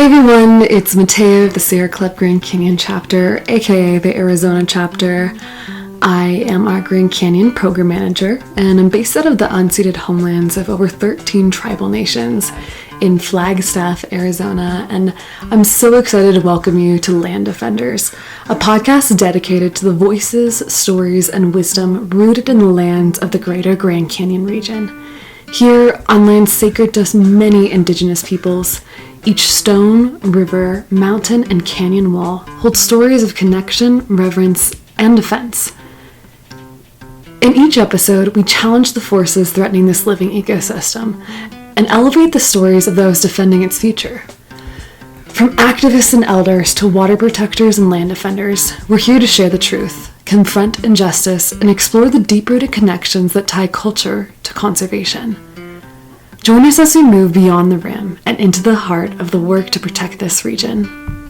Hey everyone, it's Mattea of the Sierra Club Grand Canyon chapter, aka the Arizona chapter. I am our Grand Canyon program manager, and I'm based out of the unceded homelands of over 13 tribal nations in Flagstaff, Arizona, and I'm so excited to welcome you to Land Defenders, a podcast dedicated to the voices, stories, and wisdom rooted in the lands of the greater Grand Canyon region. Here, on lands sacred to many indigenous peoples, each stone, river, mountain, and canyon wall holds stories of connection, reverence, and defense. In each episode, we challenge the forces threatening this living ecosystem and elevate the stories of those defending its future. From activists and elders to water protectors and land defenders, we're here to share the truth, confront injustice, and explore the deep-rooted connections that tie culture to conservation. Join us as we move beyond the rim and into the heart of the work to protect this region.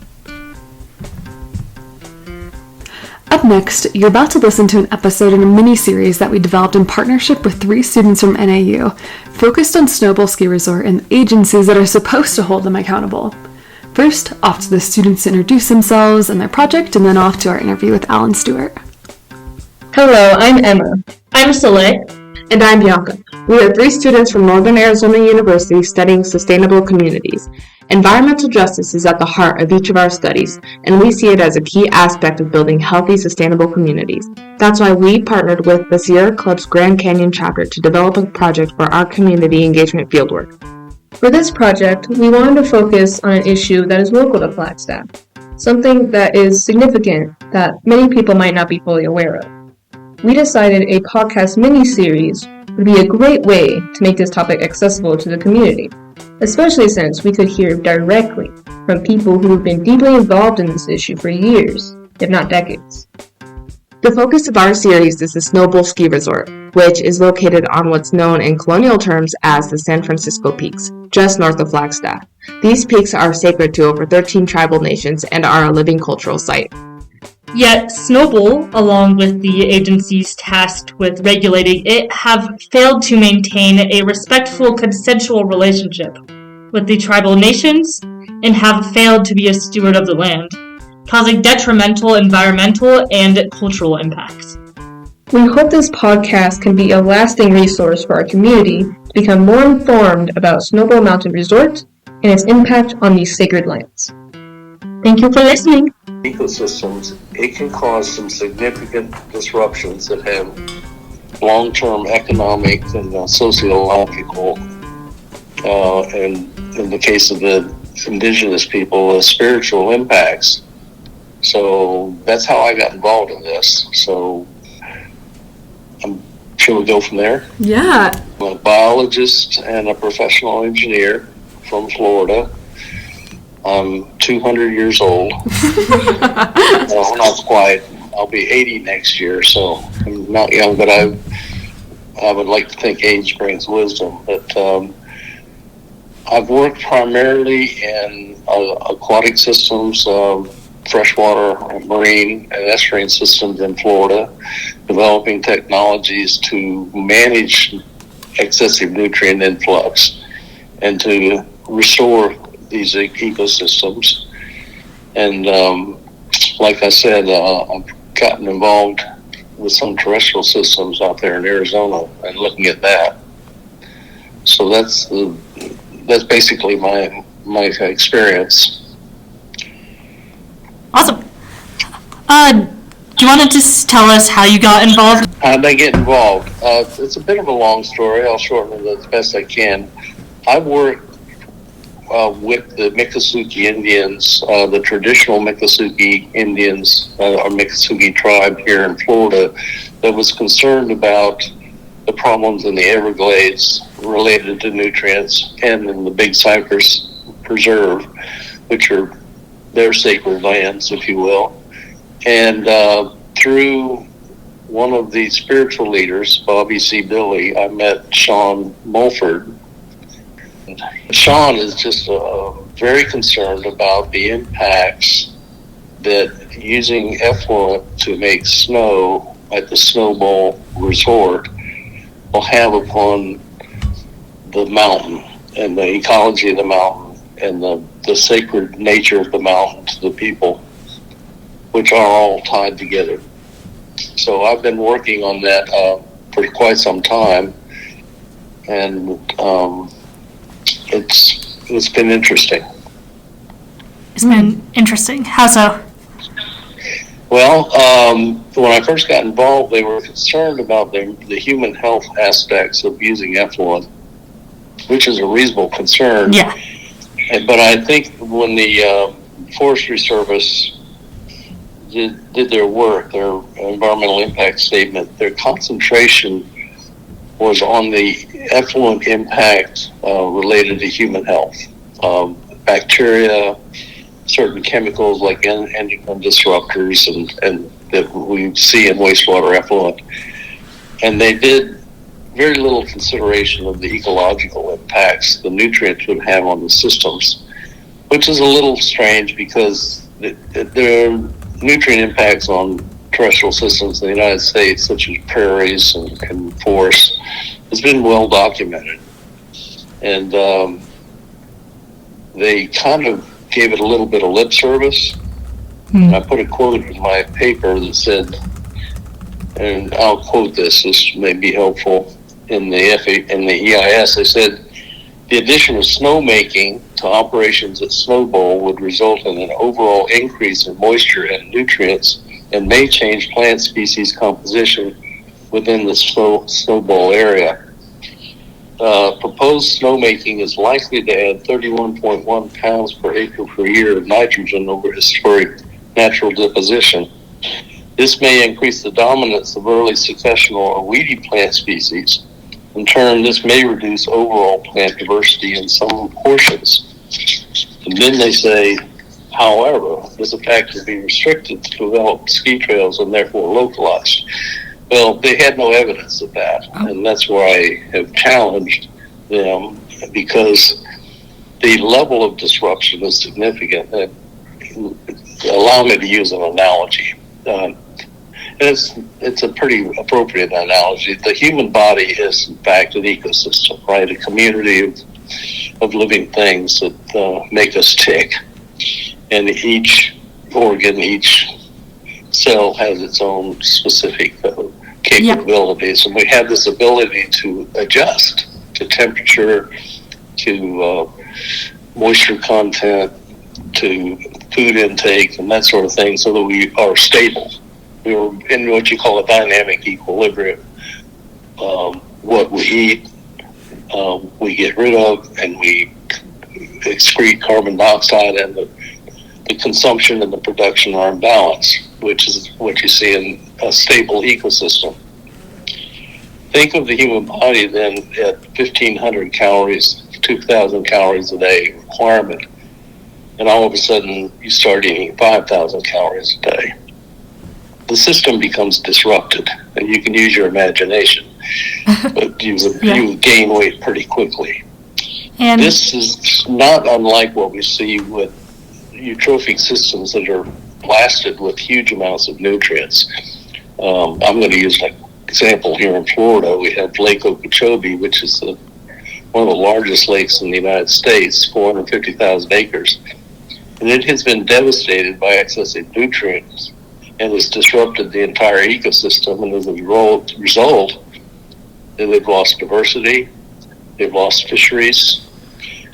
Up next, you're about to listen to an episode in a mini-series that we developed in partnership with 3 students from NAU, focused on Snowbowl Ski Resort and the agencies that are supposed to hold them accountable. First, off to the students to introduce themselves and their project, and then off to our interview with Alan Stewart. Hello, I'm Emma. I'm Soleil. And I'm Bianca. We are 3 students from Northern Arizona University studying sustainable communities. Environmental justice is at the heart of each of our studies, and we see it as a key aspect of building healthy, sustainable communities. That's why we partnered with the Sierra Club's Grand Canyon chapter to develop a project for our community engagement fieldwork. For this project, we wanted to focus on an issue that is local to Flagstaff, something that is significant that many people might not be fully aware of. We decided a podcast mini-series would be a great way to make this topic accessible to the community, especially since we could hear directly from people who have been deeply involved in this issue for years, if not decades. The focus of our series is the Snowbowl Ski Resort, which is located on what's known in colonial terms as the San Francisco Peaks, just north of Flagstaff. These peaks are sacred to over 13 tribal nations and are a living cultural site. Yet, Snowbowl, along with the agencies tasked with regulating it, have failed to maintain a respectful, consensual relationship with the tribal nations and have failed to be a steward of the land, causing detrimental environmental and cultural impacts. We hope this podcast can be a lasting resource for our community to become more informed about Snowbowl Mountain Resort and its impact on these sacred lands. Thank you for listening. Ecosystems, it can cause some significant disruptions that have long-term economic and sociological, and in the case of the indigenous people, spiritual impacts. So that's how I got involved in this. So shall we go from there? Yeah. I'm a biologist and a professional engineer from Florida. I'm 200 years old. No, not quite. I'll be 80 next year, so I'm not young, but I would like to think age brings wisdom. But I've worked primarily in aquatic systems, freshwater, marine, and estuarine systems in Florida, developing technologies to manage excessive nutrient influx and to restore these ecosystems. And like I said, I've gotten involved with some terrestrial systems out there in Arizona and looking at that. So that's basically my experience. Awesome. Do you want to just tell us how you got involved? How did I get involved? It's a bit of a long story. I'll shorten it as best I can. I worked with the Miccosukee Indians, the traditional Miccosukee Indians, or Miccosukee tribe here in Florida, that was concerned about the problems in the Everglades related to nutrients and in the Big Cypress Preserve, which are their sacred lands, if you will. And through one of the spiritual leaders, Bobby C. Billy, I met Sean Mulford. Sean is just very concerned about the impacts that using effluent to make snow at the Snowbowl Resort will have upon the mountain and the ecology of the mountain and the sacred nature of the mountain to the people, which are all tied together. So I've been working on that for quite some time, and it's been interesting. It's been interesting. How so? Well, when I first got involved, they were concerned about the human health aspects of using effluent, which is a reasonable concern. Yeah. But I think when the Forestry Service did their work, their environmental impact statement, their concentration was on the effluent impact related to human health. Bacteria, certain chemicals like endocrine disruptors and that we see in wastewater effluent. And they did very little consideration of the ecological impacts the nutrients would have on the systems, which is a little strange because there are nutrient impacts on terrestrial systems in the United States, such as prairies and forests, has been well documented. And they kind of gave it a little bit of lip service. And I put a quote in my paper that said, and I'll quote this may be helpful, in the EIS, they said, the addition of snowmaking to operations at Snowbowl would result in an overall increase in moisture and nutrients and may change plant species composition within the Snowbowl area. Proposed snowmaking is likely to add 31.1 pounds per acre per year of nitrogen over historic natural deposition. This may increase the dominance of early successional or weedy plant species. In turn, this may reduce overall plant diversity in some portions. And then they say, however, this effect will be restricted to developed ski trails and therefore localized. Well, they had no evidence of that, and that's why I have challenged them, because the level of disruption is significant. Allow me to use an analogy. It's a pretty appropriate analogy. The human body is, in fact, an ecosystem, right? A community of living things that make us tick. And each organ, each cell has its own specific capabilities. And we have this ability to adjust to temperature, to moisture content, to food intake, and that sort of thing, so that we are stable. We're in what you call a dynamic equilibrium. What we eat, we get rid of, and we excrete carbon dioxide, and the consumption and the production are in balance, which is what you see in a stable ecosystem. Think of the human body then at 1,500 calories, 2,000 calories a day requirement, and all of a sudden you start eating 5,000 calories a day. The system becomes disrupted, and you can use your imagination, but you would gain weight pretty quickly. And this is not unlike what we see with eutrophic systems that are blasted with huge amounts of nutrients. I'm going to use an example here in Florida. We have Lake Okeechobee, which is one of the largest lakes in the United States, 450,000 acres. And it has been devastated by excessive nutrients and has disrupted the entire ecosystem. And as a result, they've lost diversity, they've lost fisheries,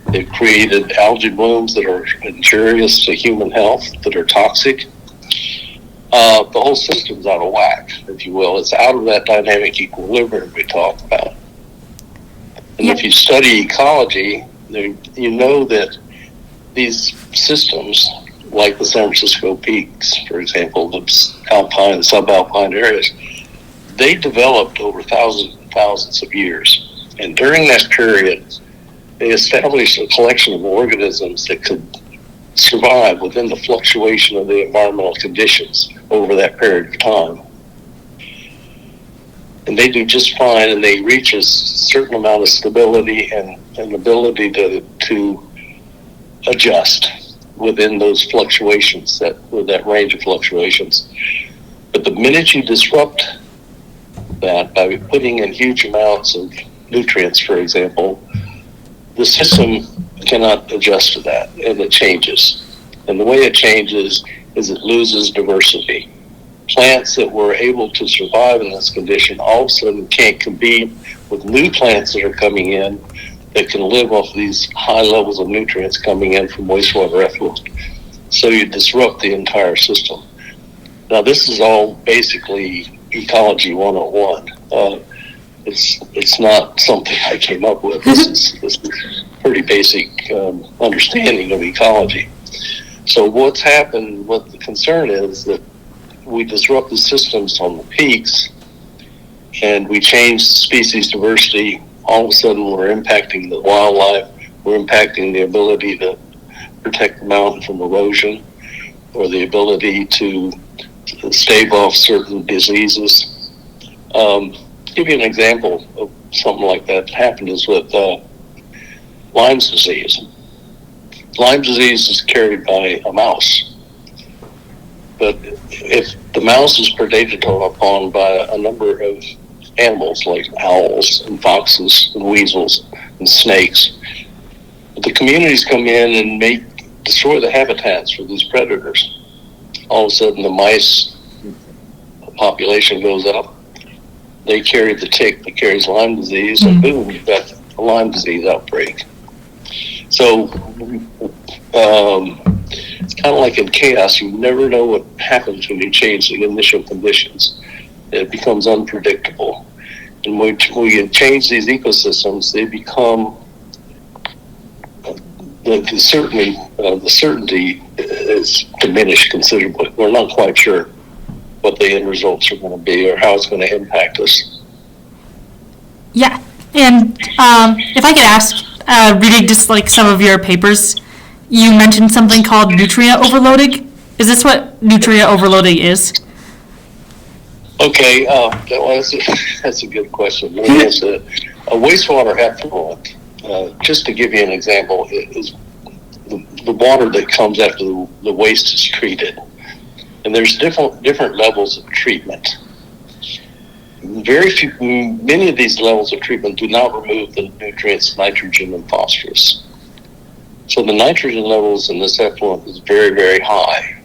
they've created algae blooms that are injurious to human health, that are toxic. The whole system's out of whack, if you will. It's out of that dynamic equilibrium we talked about. And if you study ecology, you know that these systems, like the San Francisco peaks, for example, the alpine and subalpine areas, they developed over thousands and thousands of years. And during that period, they established a collection of organisms that could survive within the fluctuation of the environmental conditions over that period of time. And they do just fine, and they reach a certain amount of stability and an ability to adjust within those fluctuations, that range of fluctuations. But the minute you disrupt that by putting in huge amounts of nutrients, for example, the system cannot adjust to that, and it changes. And the way it changes is it loses diversity. Plants that were able to survive in this condition all of a sudden can't compete with new plants that are coming in that can live off these high levels of nutrients coming in from wastewater effluent. So you disrupt the entire system. Now, this is all basically ecology 101. It's not something I came up with. This is pretty basic understanding of ecology. So what's happened, what the concern is that we disrupt the systems on the peaks and we change species diversity. All of a sudden we're impacting the wildlife, we're impacting the ability to protect the mountain from erosion or the ability to stave off certain diseases. Give you an example of something like that happened is with Lyme's disease. Lyme disease is carried by a mouse. But if the mouse is predated upon by a number of animals like owls and foxes and weasels and snakes, the communities come in and destroy the habitats for these predators. All of a sudden the mice population goes up. They carry the tick that carries Lyme disease, and boom, you've got a Lyme disease outbreak. So it's kind of like in chaos. You never know what happens when you change the initial conditions. It becomes unpredictable. And when you change these ecosystems, they become, the certainty is diminished considerably. We're not quite sure what the end results are going to be or how it's going to impact us. Yeah, and if I could ask, reading just like some of your papers, you mentioned something called nutrient overloading. Is this what nutrient overloading is? Okay, that's a good question. It's a wastewater effluent. Just to give you an example, is the water that comes after the waste is treated. And there's different levels of treatment. Many of these levels of treatment do not remove the nutrients nitrogen and phosphorus. So the nitrogen levels in this effluent is very, very high.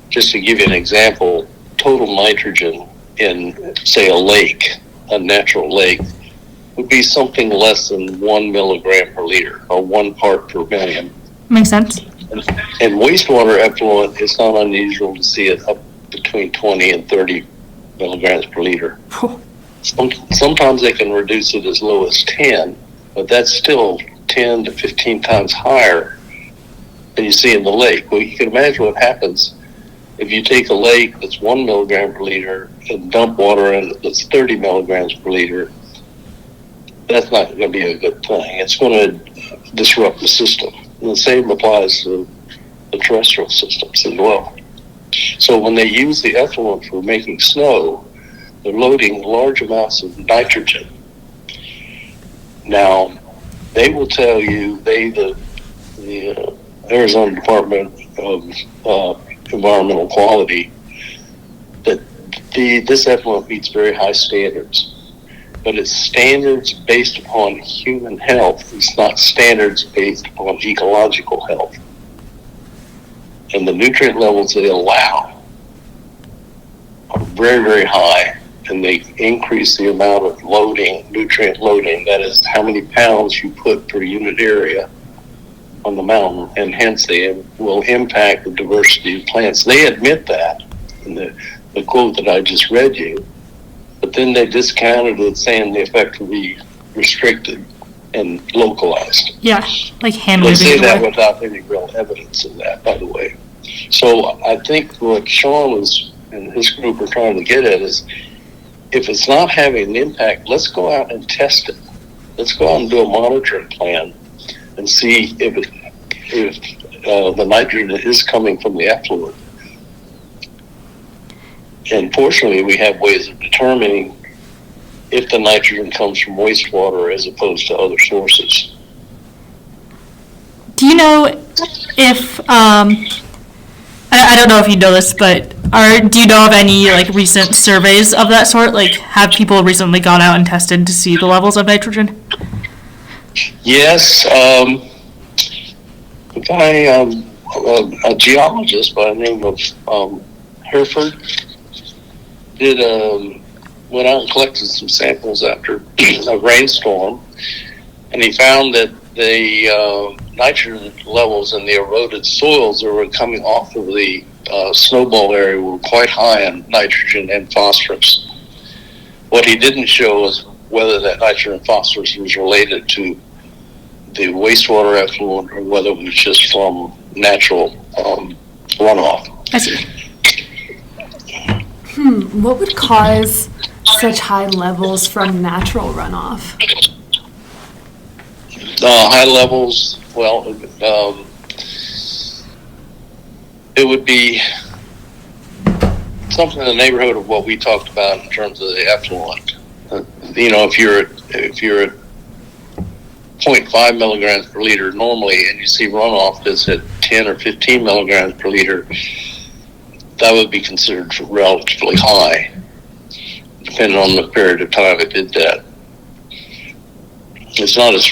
Just to give you an example, total nitrogen in, say, a natural lake, would be something less than 1 milligram per liter, or 1 part per million. Makes sense. And wastewater effluent, it's not unusual to see it up between 20 and 30 milligrams per liter. Sometimes they can reduce it as low as 10, but that's still 10 to 15 times higher than you see in the lake. Well, you can imagine what happens if you take a lake that's 1 milligram per liter and dump water in it that's 30 milligrams per liter. That's not going to be a good thing. It's going to disrupt the system. And the same applies to the terrestrial systems as well. So when they use the effluent for making snow, they're loading large amounts of nitrogen. Now, they will tell you, the Arizona Department of Environmental Quality, that this effluent meets very high standards. But it's standards based upon human health. It's not standards based upon ecological health. And the nutrient levels they allow are very, very high, and they increase the amount of loading, nutrient loading, that is how many pounds you put per unit area on the mountain, and hence they will impact the diversity of plants. They admit that in the quote that I just read you. But then they discounted it, saying the effect will be restricted and localized. Yeah, like hand They waving say it that away. without any real evidence of that, by the way. So I think what Sean and his group are trying to get at is, if it's not having an impact, let's go out and test it. Let's go out and do a monitoring plan and see if the nitrogen is coming from the effluent. And fortunately, we have ways of determining if the nitrogen comes from wastewater as opposed to other sources. Do you know if I don't know if you know this, but do you know of any like recent surveys of that sort? Like, have people recently gone out and tested to see the levels of nitrogen? Yes, A guy, a geologist by the name of Hereford, went out and collected some samples after a rainstorm, and he found that the nitrogen levels in the eroded soils that were coming off of the Snowbowl area were quite high in nitrogen and phosphorus. What he didn't show was whether that nitrogen and phosphorus was related to the wastewater effluent or whether it was just from natural runoff. I see. What would cause such high levels from natural runoff? High levels, well, it would be something in the neighborhood of what we talked about in terms of the effluent. If you're at 0.5 milligrams per liter normally, and you see runoff that's at 10 or 15 milligrams per liter, that would be considered relatively high, depending on the period of time it did that. It's not as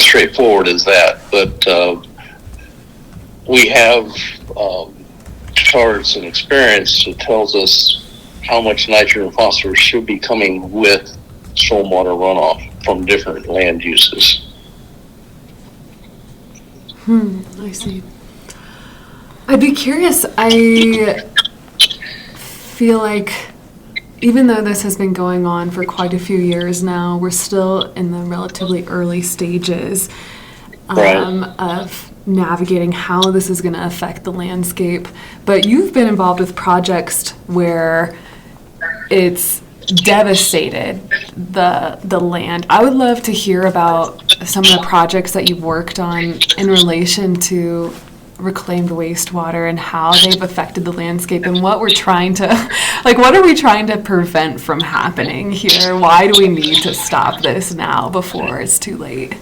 straightforward as that, but we have charts and experience that tells us how much nitrogen and phosphorus should be coming with stormwater runoff from different land uses. I see. I'd be curious. I feel like even though this has been going on for quite a few years now, we're still in the relatively early stages of navigating how this is going to affect the landscape. But you've been involved with projects where it's devastated the land. I would love to hear about some of the projects that you've worked on in relation to reclaimed wastewater and how they've affected the landscape and what we're trying to, what are we trying to prevent from happening here? Why do we need to stop this now before it's too late?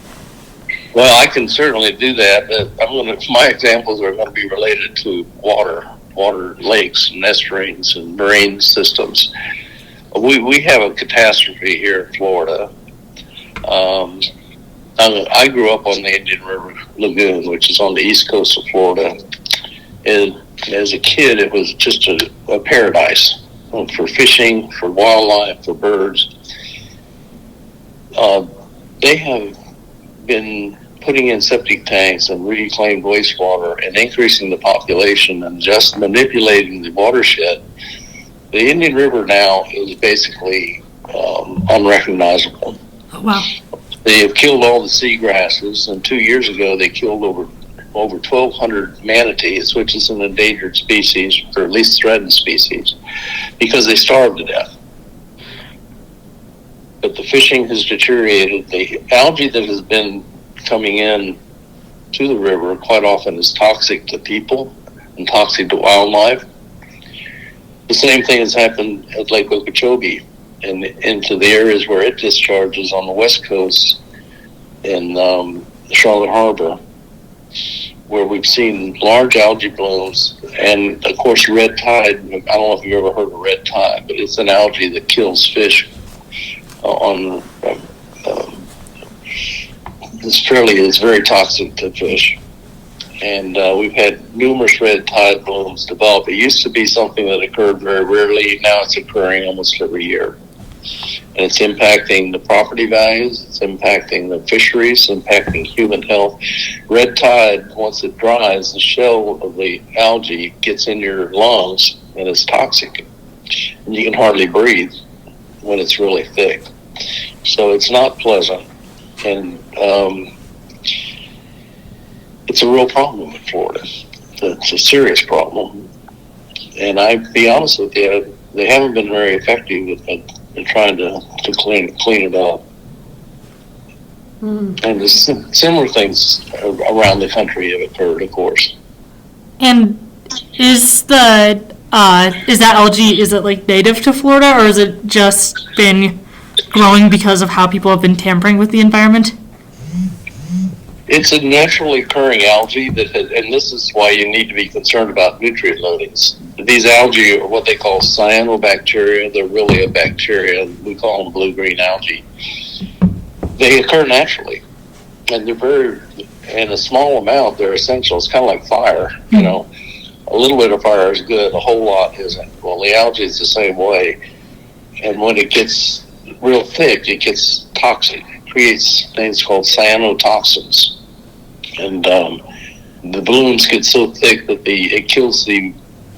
Well, I can certainly do that. My examples are going to be related to water lakes, and estuaries, and marine systems. We have a catastrophe here in Florida. I grew up on the Indian River Lagoon, which is on the east coast of Florida. And as a kid, it was just a paradise for fishing, for wildlife, for birds. They have been putting in septic tanks and reclaimed wastewater and increasing the population and just manipulating the watershed. The Indian River now is basically unrecognizable. Oh, wow. They have killed all the seagrasses, and 2 years ago they killed over 1,200 manatees, which is an endangered species, or at least threatened species, because they starved to death. But the fishing has deteriorated. The algae that has been coming in to the river quite often is toxic to people and toxic to wildlife. The same thing has happened at Lake Okeechobee and into the areas where it discharges on the west coast in Charlotte Harbor, where we've seen large algae blooms and, of course, red tide. I don't know if you've ever heard of red tide, but it's an algae that kills fish it's very toxic to fish. And we've had numerous red tide blooms develop. It used to be something that occurred very rarely. Now it's occurring almost every year. And it's impacting the property values, it's impacting the fisheries, impacting human health. Red tide, once it dries, the shell of the algae gets in your lungs and it's toxic. And you can hardly breathe when it's really thick. So it's not pleasant. And it's a real problem in Florida. It's a serious problem. And I'll be honest with you, they haven't been very effective at trying to clean it up. And there's similar things around the country have occurred, of course. And is that algae, is it like native to Florida, or has it just been growing because of how people have been tampering with the environment? It's a naturally occurring algae and this is why you need to be concerned about nutrient loadings. These algae are what they call cyanobacteria. They're really a bacteria. We call them blue-green algae. They occur naturally. and they're very, in a small amount, they're essential. It's kind of like fire, you know. A little bit of fire is good, a whole lot isn't. Well, the algae is the same way. And when it gets real thick, it gets toxic. It creates things called cyanotoxins. And the balloons get so thick that it kills the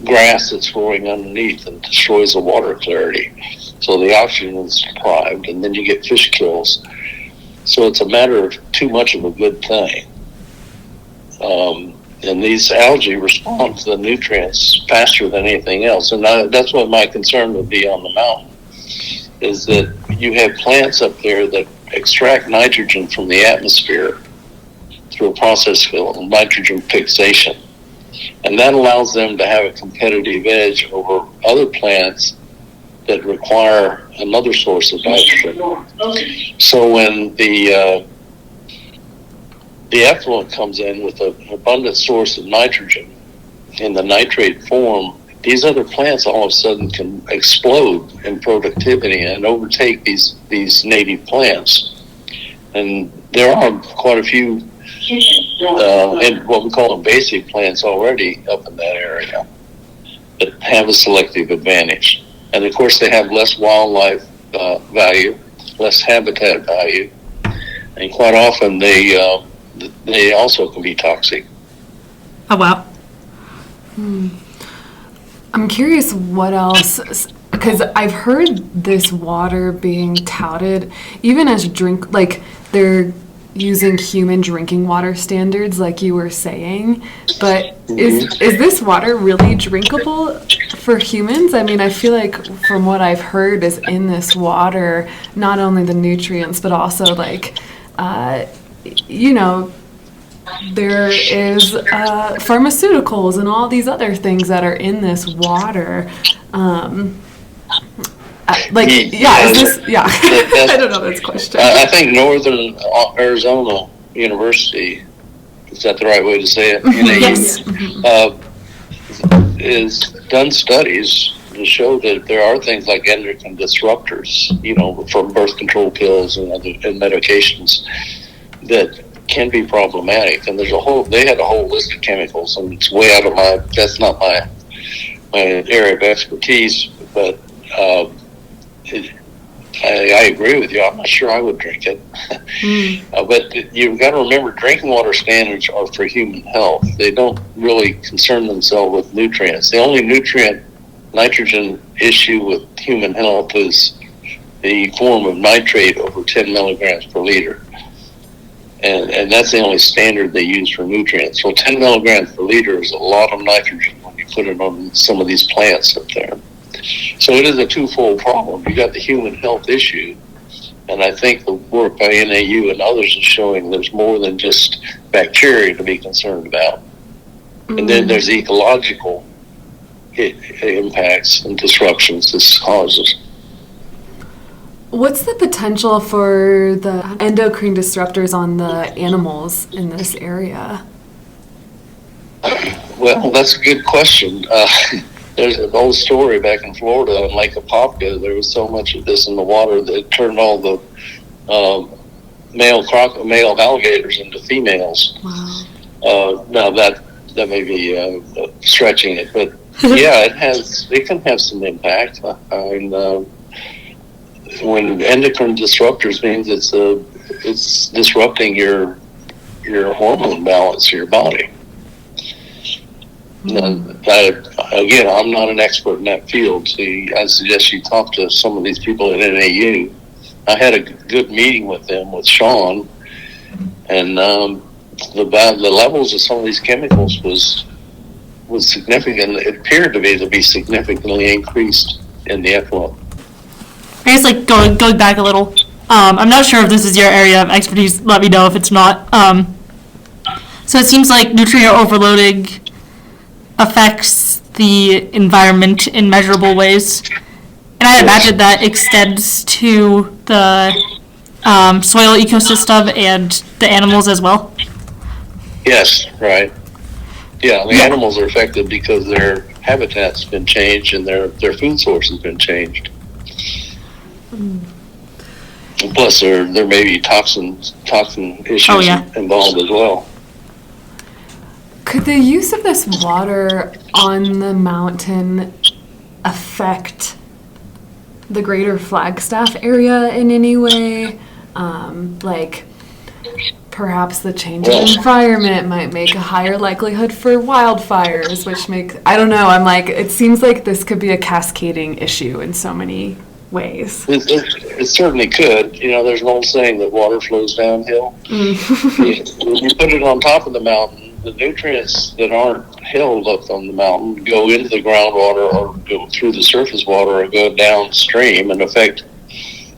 grass that's growing underneath and destroys the water clarity. So the oxygen is deprived, and then you get fish kills. So it's a matter of too much of a good thing. And these algae respond to the nutrients faster than anything else. And that's what my concern would be on the mountain, is that you have plants up there that extract nitrogen from the atmosphere through a process called nitrogen fixation. And that allows them to have a competitive edge over other plants that require another source of nitrogen. So when the effluent comes in with an abundant source of nitrogen in the nitrate form, these other plants all of a sudden can explode in productivity and overtake these native plants. And there are quite a few and what we call invasive plants already up in that area that have a selective advantage. And of course they have less wildlife value, less habitat value, and quite often they also can be toxic. Oh, wow. I'm curious what else, because I've heard this water being touted even as like they're using human drinking water standards, like you were saying, but is this water really drinkable for humans? I mean, I feel like from what I've heard is in this water, not only the nutrients, but also like, you know, there is pharmaceuticals and all these other things that are in this water. Is this, I don't know this question. I think Northern Arizona University, is that the right way to say it? Yes. Is done studies to show that there are things like endocrine disruptors, you know, from birth control pills and medications that can be problematic. And they had a whole list of chemicals, and it's way out of that's not my area of expertise, but I agree with you. I'm not sure I would drink it. But you've got to remember, drinking water standards are for human health. They don't really concern themselves with nutrients. The only nitrogen issue with human health is the form of nitrate over 10 milligrams per liter. And that's the only standard they use for nutrients. So 10 milligrams per liter is a lot of nitrogen when you put it on some of these plants up there. So it is a twofold problem. You got the human health issue, and I think the work by NAU and others is showing there's more than just bacteria to be concerned about. And then there's ecological impacts and disruptions this causes. What's the potential for the endocrine disruptors on the animals in this area? Well, that's a good question. There's an old story back in Florida in Lake Apopka. There was so much of this in the water that it turned all the male alligators into females. Wow. Now that may be stretching it, but yeah, it can have some impact. When endocrine disruptors means it's disrupting your hormone balance of your body. Again, I'm not an expert in that field, so I suggest you talk to some of these people at NAU. I had a good meeting with them, with Sean, and the levels of some of these chemicals was significant. It appeared to be significantly increased in the effluent. I guess, like, going back a little, I'm not sure if this is your area of expertise. Let me know if it's not. So it seems like nutrient overloading affects the environment in measurable ways. And I imagine that extends to the soil ecosystem and the animals as well. Yes, right. Yeah, the animals are affected because their habitat's been changed and their food source has been changed. Plus, there may be toxin issues involved as well. Could the use of this water on the mountain affect the greater Flagstaff area in any way? Like, perhaps the change in environment might make a higher likelihood for wildfires, which I don't know, it seems like this could be a cascading issue in so many ways. It certainly could. There's an old saying that water flows downhill. When you put it on top of the mountain, the nutrients that aren't held up on the mountain go into the groundwater or go through the surface water or go downstream and affect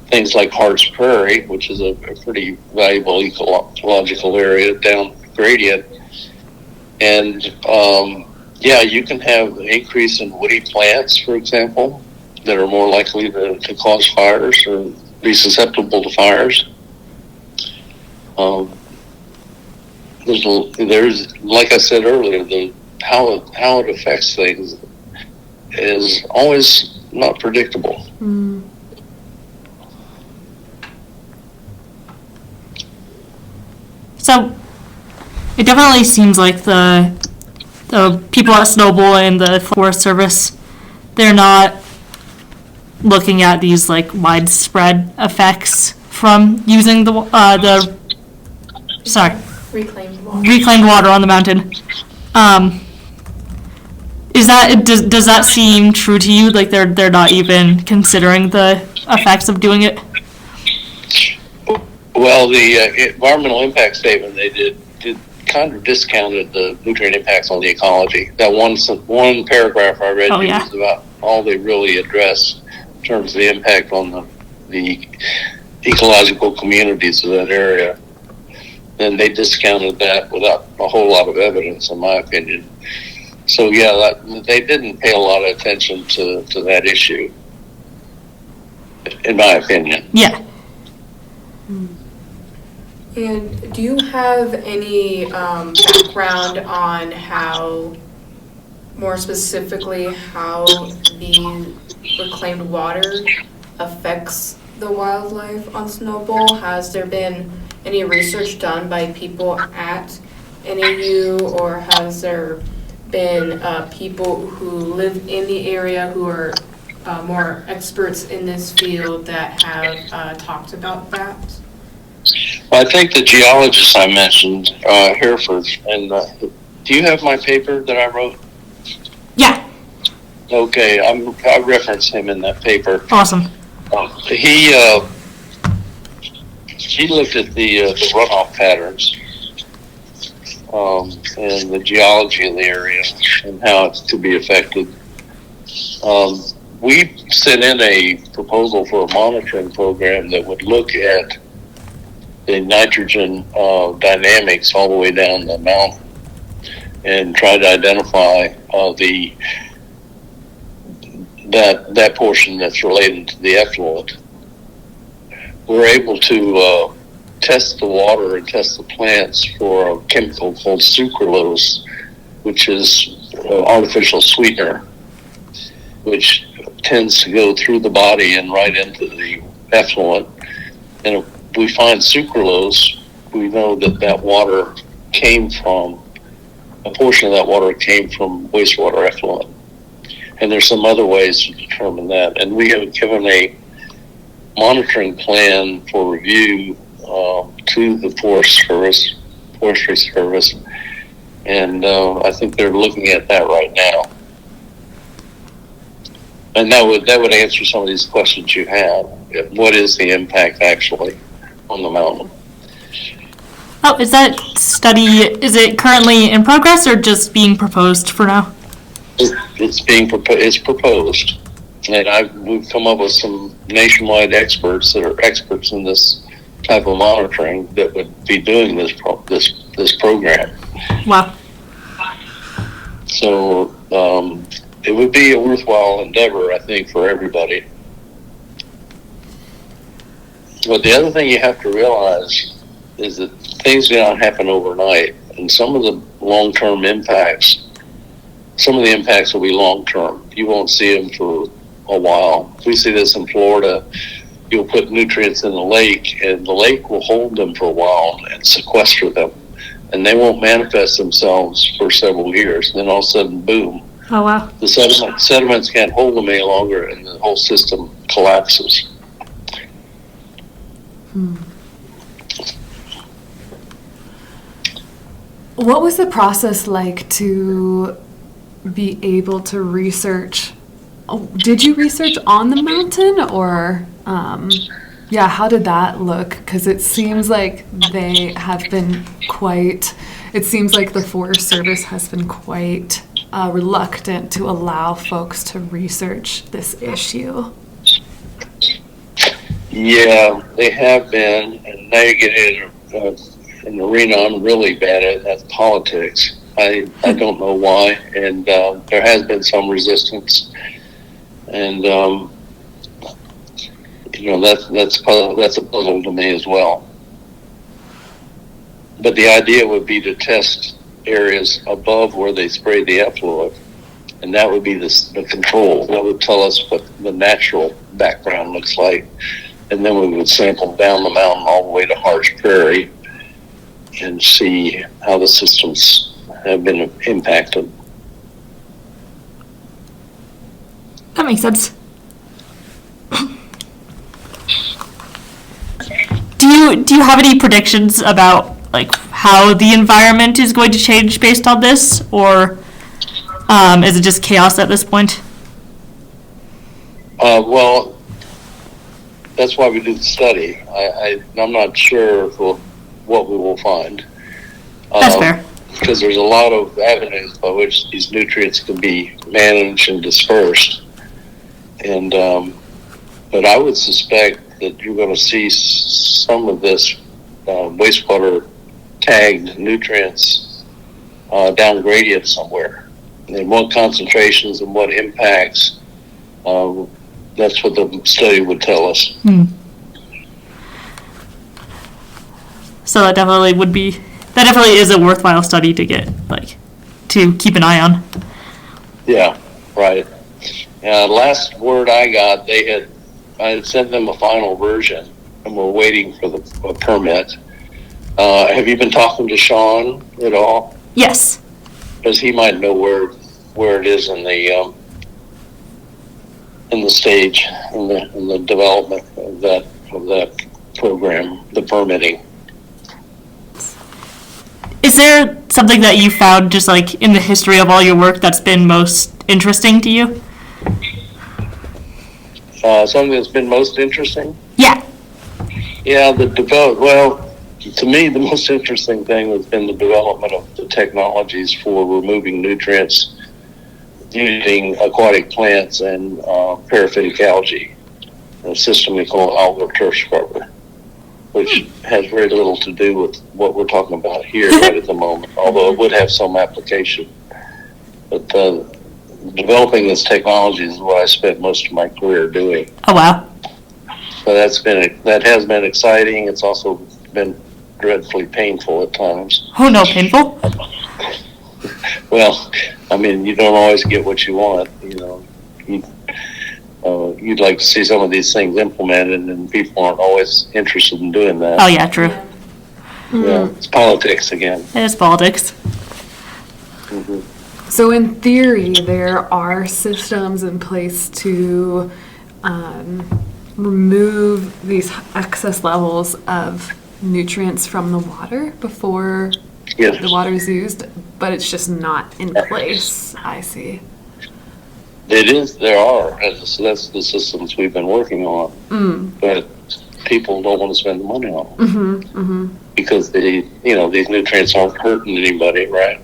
things like Hart's Prairie, which is a pretty valuable ecological area down gradient. And you can have an increase in woody plants, for example, that are more likely to cause fires or be susceptible to fires. There's, like I said earlier, how it affects things is always not predictable. Mm. So it definitely seems like the people at Snowbowl and the Forest Service, they're not looking at these widespread effects from using the reclaimed water on the mountain. Does that seem true to you? Like they're not even considering the effects of doing it? Well, the environmental impact statement they did kind of discounted the nutrient impacts on the ecology. That one paragraph I read was about all they really address in terms of the impact on the ecological communities of that area. And they discounted that without a whole lot of evidence, in my opinion. So they didn't pay a lot of attention to that issue, in my opinion. Yeah. And do you have any background on more specifically, how the reclaimed water affects the wildlife on Snowbowl? Has there been any research done by people at NAU, or has there been people who live in the area who are more experts in this field that have talked about that? Well, I think the geologist I mentioned, Hereford, and do you have my paper that I wrote? Yeah. Okay, I reference him in that paper. Awesome. He looked at the runoff patterns and the geology of the area and how it's to be affected. We sent in a proposal for a monitoring program that would look at the nitrogen dynamics all the way down the mountain and try to identify that portion that's related to the effluent. We're able to test the water and test the plants for a chemical called sucralose, which is an artificial sweetener, which tends to go through the body and right into the effluent. And if we find sucralose, we know that water came from, a portion of that water came from wastewater effluent. And there's some other ways to determine that. And we have given a monitoring plan for review to the Forestry Service, and I think they're looking at that right now. And that would answer some of these questions you have. What is the impact actually on the mountain? Oh, is that study, is it currently in progress or just being proposed for now? It's proposed. And we've come up with some nationwide experts that are experts in this type of monitoring that would be doing this program. Wow. So it would be a worthwhile endeavor, I think, for everybody. But the other thing you have to realize is that things do not happen overnight, and some of the long-term impacts, some of the impacts will be long-term. You won't see them for a while. We see this in Florida. you'll put nutrients in the lake, and the lake will hold them for a while and sequester them, and they won't manifest themselves for several years. Then all of a sudden, boom, Oh, wow. the sediments can't hold them any longer, and the whole system collapses. What was the process like to be able to research? Did you research on the mountain, or yeah, how did that look? Because it seems like they have been quite, it seems like the Forest Service has been quite reluctant to allow folks to research this issue. Yeah, they have been, and now you get in an arena I'm really bad at. That's politics. I don't know why, and there has been some resistance, and that's a puzzle to me as well. But the idea would be to test areas above where they spray the effluent, and that would be the control. That would tell us what the natural background looks like, and then we would sample down the mountain all the way to Harsh Prairie and see how the systems have been impacted. That makes sense. Do you have any predictions about like how the environment is going to change based on this, or is it just chaos at this point? Well, that's why we do the study. I'm not sure what we will find. That's fair. Because there's a lot of avenues by which these nutrients can be managed and dispersed. And but I would suspect that you're going to see some of this wastewater tagged nutrients down gradient somewhere. And what concentrations and what impacts, that's what the study would tell us. So that definitely is a worthwhile study to get, to keep an eye on. Yeah, right. Last word I got, I had sent them a final version, and we're waiting for the permit. Have you been talking to Sean at all? Yes. Because he might know where it is in the stage, in the development of that program, the permitting. Is there something that you found just in the history of all your work that's been most interesting to you? Something that's been most interesting? Yeah. Yeah, well, to me, the most interesting thing has been the development of the technologies for removing nutrients using aquatic plants and paraphytic algae, a system we call algal turf scrubber, which has very little to do with what we're talking about here right at the moment, although it would have some application. But developing this technology is what I spent most of my career doing. Oh, wow. So that has been exciting. It's also been dreadfully painful at times. Oh, no, painful? Well, I mean, you don't always get what you want, You'd like to see some of these things implemented, and people aren't always interested in doing that. Oh, yeah, true. Yeah, it's politics again. It is politics. Mm-hmm. So in theory, there are systems in place to remove these excess levels of nutrients from the water before the water is used, but it's just not in place. I see. There are. That's the systems we've been working on. But people don't want to spend the money on them. Because these nutrients aren't hurting anybody, right?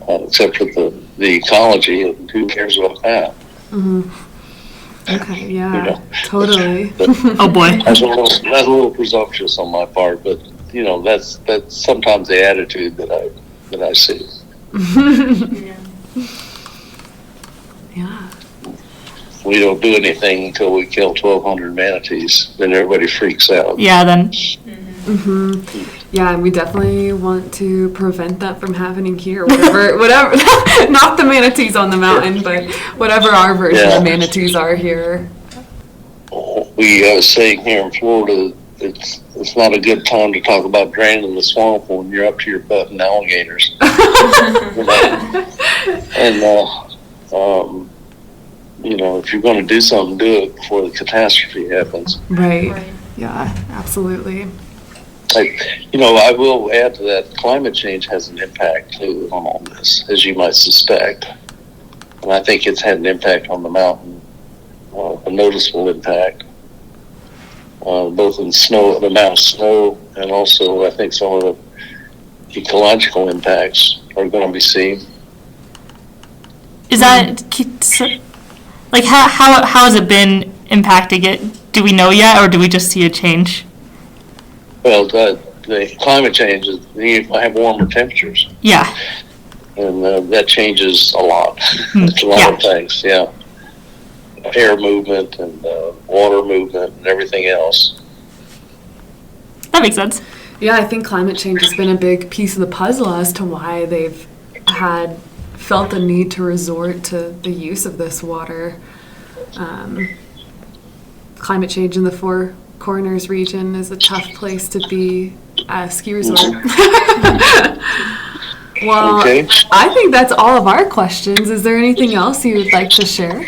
Except for the ecology, and who cares about that? Okay, yeah, totally. Oh boy. That's a little presumptuous on my part, but that's sometimes the attitude that I see. Yeah. We don't do anything until we kill 1,200 manatees. Then everybody freaks out. Yeah, then. Yeah, and we definitely want to prevent that from happening here. Whatever. Not the manatees on the mountain, but whatever our version of manatees are here. we saying here in Florida, it's not a good time to talk about draining the swamp when you're up to your butt in alligators. And if you're going to do something, do it before the catastrophe happens. Right. Yeah, absolutely. I will add to that, climate change has an impact too on all this, as you might suspect. And I think it's had an impact on the mountain, a noticeable impact, both in the amount of snow, and also I think some of the ecological impacts are going to be seen. Is that, like, how has it been impacting it? Do we know yet, or do we just see a change? Well, the climate change is, you have warmer temperatures. Yeah. And that changes a lot. It's a lot of things, yeah. Air movement and water movement and everything else. That makes sense. Yeah, I think climate change has been a big piece of the puzzle as to why they've felt the need to resort to the use of this water. Climate change in the Four Corners region is a tough place to be a ski resort. Well, okay. I think that's all of our questions. Is there anything else you would like to share?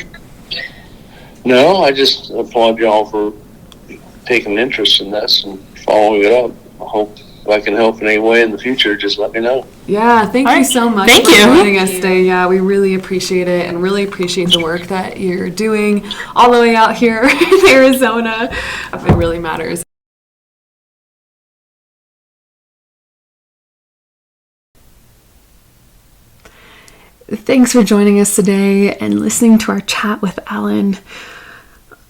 No, I just applaud y'all for taking an interest in this and following it up. I hope if I can help in any way in the future, just let me know. Yeah, thank you so much for joining us today. Yeah, we really appreciate it and really appreciate the work that you're doing all the way out here in Arizona. It really matters. Thanks for joining us today and listening to our chat with Alan.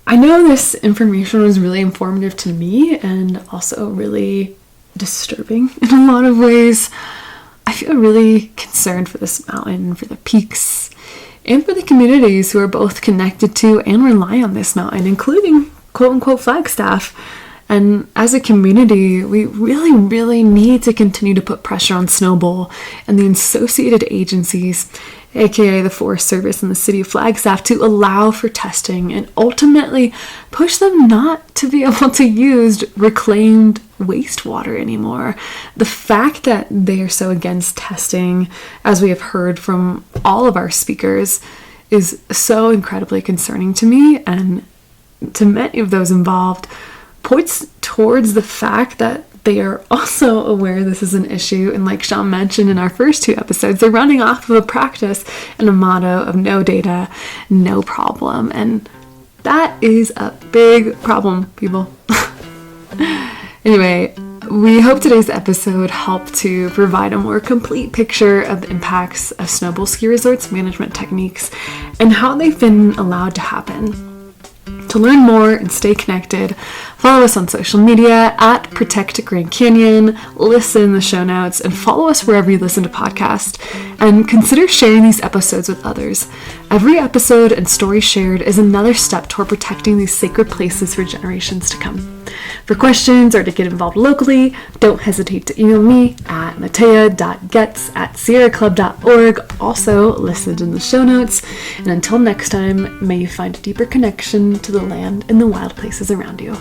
I know this information was really informative to me and also really disturbing in a lot of ways. I feel really concerned for this mountain, for the peaks, and for the communities who are both connected to and rely on this mountain, including quote-unquote Flagstaff. And as a community, we really, really need to continue to put pressure on Snowbowl and the associated agencies, aka the Forest Service and the City of Flagstaff, to allow for testing and ultimately push them not to be able to use reclaimed wastewater anymore. The fact that they are so against testing, as we have heard from all of our speakers, is so incredibly concerning to me and to many of those involved. Points towards the fact that they are also aware this is an issue, and like Sean mentioned in our first two episodes, they're running off of a practice and a motto of no data, no problem, and that is a big problem, people. Anyway, we hope today's episode helped to provide a more complete picture of the impacts of Snowbowl Ski Resort's management techniques and how they've been allowed to happen. To learn more and stay connected, follow us on social media at Protect Grand Canyon, listen in the show notes, and follow us wherever you listen to podcasts. And consider sharing these episodes with others. Every episode and story shared is another step toward protecting these sacred places for generations to come. For questions or to get involved locally, don't hesitate to email me at mattea.goetz@sierraclub.org. Also listed in the show notes. And until next time, may you find a deeper connection to the land and the wild places around you.